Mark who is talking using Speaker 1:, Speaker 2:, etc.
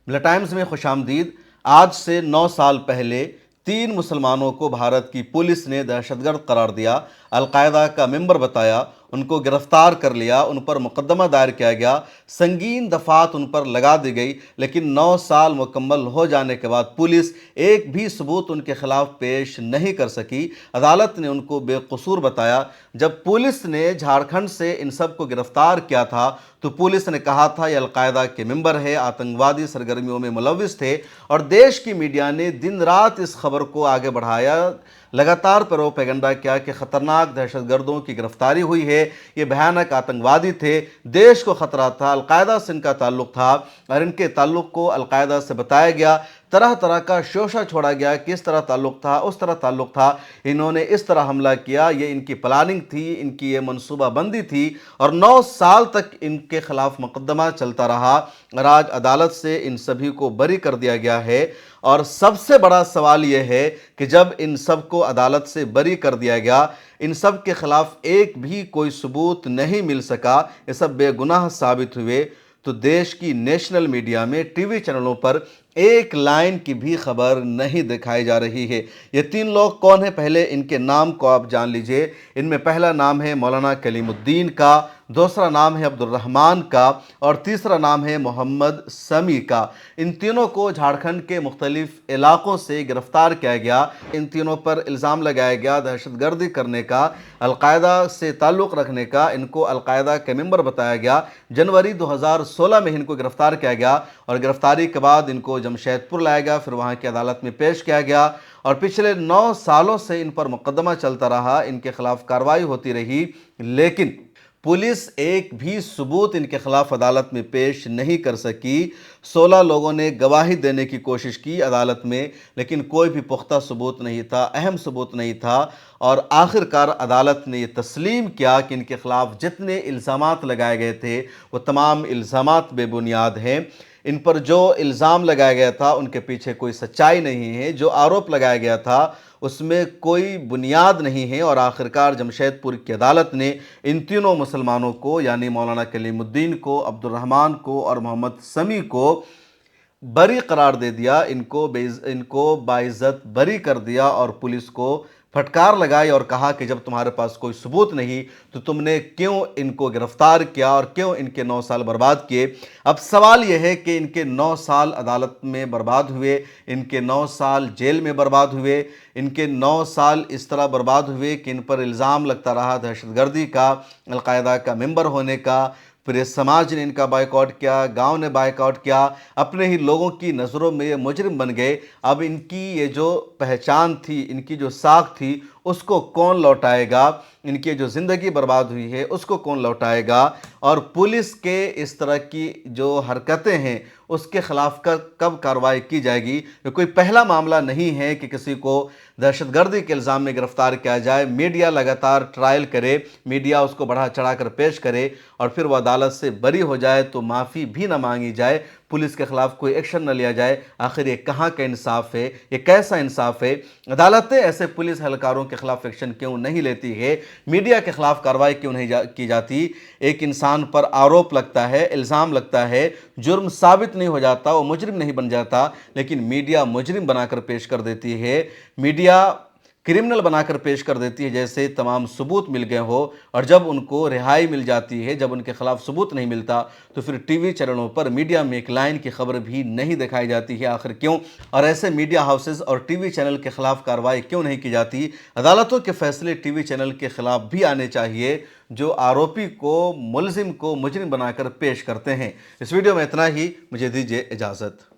Speaker 1: ملا ٹائمز میں خوش آمدید۔ آج سے 9 سال پہلے 3 مسلمانوں کو بھارت کی پولیس نے دہشت گرد قرار دیا، القاعدہ کا ممبر بتایا، ان کو گرفتار کر لیا، ان پر مقدمہ دائر کیا گیا، سنگین دفعات ان پر لگا دی گئی، لیکن 9 سال مکمل ہو جانے کے بعد پولیس ایک بھی ثبوت ان کے خلاف پیش نہیں کر سکی۔ عدالت نے ان کو بے قصور بتایا۔ جب پولیس نے جھارکھنڈ سے ان سب کو گرفتار کیا تھا تو پولیس نے کہا تھا یہ القاعدہ کے ممبر ہے، آتنکوادی سرگرمیوں میں ملوث تھے، اور دیش کی میڈیا نے دن رات اس خبر کو آگے بڑھایا، لگاتار پروپیگنڈا کیا کہ خطرناک دہشت گردوں کی گرفتاری ہوئی ہے، یہ بھیانک آتنکوادی تھے، دیش کو خطرہ تھا، القاعدہ سے ان کا تعلق تھا، اور ان کے تعلق کو القاعدہ سے بتایا گیا، طرح طرح کا شوشہ چھوڑا گیا، کس طرح تعلق تھا، اس طرح تعلق تھا، انہوں نے اس طرح حملہ کیا، یہ ان کی پلاننگ تھی، ان کی یہ منصوبہ بندی تھی، اور 9 سال تک ان کے خلاف مقدمہ چلتا رہا، اور آج عدالت سے ان سبھی کو بری کر دیا گیا ہے۔ اور سب سے بڑا سوال یہ ہے کہ جب ان سب کو عدالت سے بری کر دیا گیا، ان سب کے خلاف ایک بھی کوئی ثبوت نہیں مل سکا، یہ سب بے گناہ ثابت ہوئے، تو دیش کی نیشنل میڈیا میں ٹی وی چینلوں پر ایک لائن کی بھی خبر نہیں دکھائی جا رہی ہے۔ یہ 3 لوگ کون ہیں؟ پہلے ان کے نام کو آپ جان لیجئے۔ ان میں پہلا نام ہے مولانا کلیم الدین کا، دوسرا نام ہے عبد الرحمن کا، اور تیسرا نام ہے محمد سمیع کا۔ ان تینوں کو جھارکھنڈ کے مختلف علاقوں سے گرفتار کیا گیا۔ ان تینوں پر الزام لگایا گیا دہشت گردی کرنے کا، القاعدہ سے تعلق رکھنے کا، ان کو القاعدہ کے ممبر بتایا گیا۔ جنوری 2016 میں ان کو گرفتار کیا گیا، اور گرفتاری کے بعد ان کو جمشید پور لایا گیا، پھر وہاں کی عدالت میں پیش کیا گیا، اور پچھلے 9 سالوں سے ان پر مقدمہ چلتا رہا، ان کے خلاف کارروائی ہوتی رہی، لیکن پولیس ایک بھی ثبوت ان کے خلاف عدالت میں پیش نہیں کر سکی۔ 16 لوگوں نے گواہی دینے کی کوشش کی عدالت میں، لیکن کوئی بھی پختہ ثبوت نہیں تھا، اہم ثبوت نہیں تھا، اور آخرکار عدالت نے یہ تسلیم کیا کہ ان کے خلاف جتنے الزامات لگائے گئے تھے وہ تمام الزامات بے بنیاد ہیں۔ ان پر جو الزام لگایا گیا تھا ان کے پیچھے کوئی سچائی نہیں ہے، جو آروپ لگایا گیا تھا اس میں کوئی بنیاد نہیں ہے، اور آخرکار جمشید پور کی عدالت نے ان تینوں مسلمانوں کو، یعنی مولانا کلیم الدین کو، عبد الرحمن کو اور محمد سمیع کو بری قرار دے دیا، ان کو باعزت بری کر دیا، اور پولیس کو پھٹکار لگائی اور کہا کہ جب تمہارے پاس کوئی ثبوت نہیں تو تم نے کیوں ان کو گرفتار کیا اور کیوں ان کے 9 سال برباد کیے۔ اب سوال یہ ہے کہ ان کے 9 سال عدالت میں برباد ہوئے، ان کے 9 سال جیل میں برباد ہوئے، ان کے 9 سال اس طرح برباد ہوئے کہ ان پر الزام لگتا رہا دہشت گردی کا، القاعدہ کا ممبر ہونے کا، پھر سماج نے ان کا بائیکاٹ کیا، گاؤں نے بائیکاٹ کیا، اپنے ہی لوگوں کی نظروں میں یہ مجرم بن گئے۔ اب ان کی یہ جو پہچان تھی، ان کی جو ساکھ تھی، اس کو کون لوٹائے گا؟ ان کی جو زندگی برباد ہوئی ہے اس کو کون لوٹائے گا؟ اور پولیس کے اس طرح کی جو حرکتیں ہیں اس کے خلاف کب کارروائی کی جائے گی؟ یہ کوئی پہلا معاملہ نہیں ہے کہ کسی کو دہشت گردی کے الزام میں گرفتار کیا جائے، میڈیا لگاتار ٹرائل کرے، میڈیا اس کو بڑھا چڑھا کر پیش کرے، اور پھر وہ عدالت سے بری ہو جائے تو معافی بھی نہ مانگی جائے، پولیس کے خلاف کوئی ایکشن نہ لیا جائے۔ آخر یہ کہاں کا انصاف ہے؟ یہ کیسا انصاف ہے؟ عدالتیں ایسے پولیس اہلکاروں کے خلاف ایکشن کیوں نہیں لیتی ہے؟ میڈیا کے خلاف کارروائی کیوں نہیں کی جاتی؟ ایک انسان پر آروپ لگتا ہے، الزام لگتا ہے، جرم ثابت نہیں ہو جاتا، وہ مجرم نہیں بن جاتا، لیکن میڈیا مجرم بنا کر پیش کر دیتی ہے، میڈیا کرمنل بنا کر پیش کر دیتی ہے جیسے تمام ثبوت مل گئے ہو، اور جب ان کو رہائی مل جاتی ہے، جب ان کے خلاف ثبوت نہیں ملتا تو پھر ٹی وی چینلوں پر میڈیا میں ایک لائن کی خبر بھی نہیں دکھائی جاتی ہے۔ آخر کیوں؟ اور ایسے میڈیا ہاؤسز اور ٹی وی چینل کے خلاف کارروائی کیوں نہیں کی جاتی؟ عدالتوں کے فیصلے ٹی وی چینل کے خلاف بھی آنے چاہیے جو آروپی کو، ملزم کو مجرم بنا کر پیش کرتے ہیں۔ اس ویڈیو میں اتنا ہی، مجھے دیجیے اجازت۔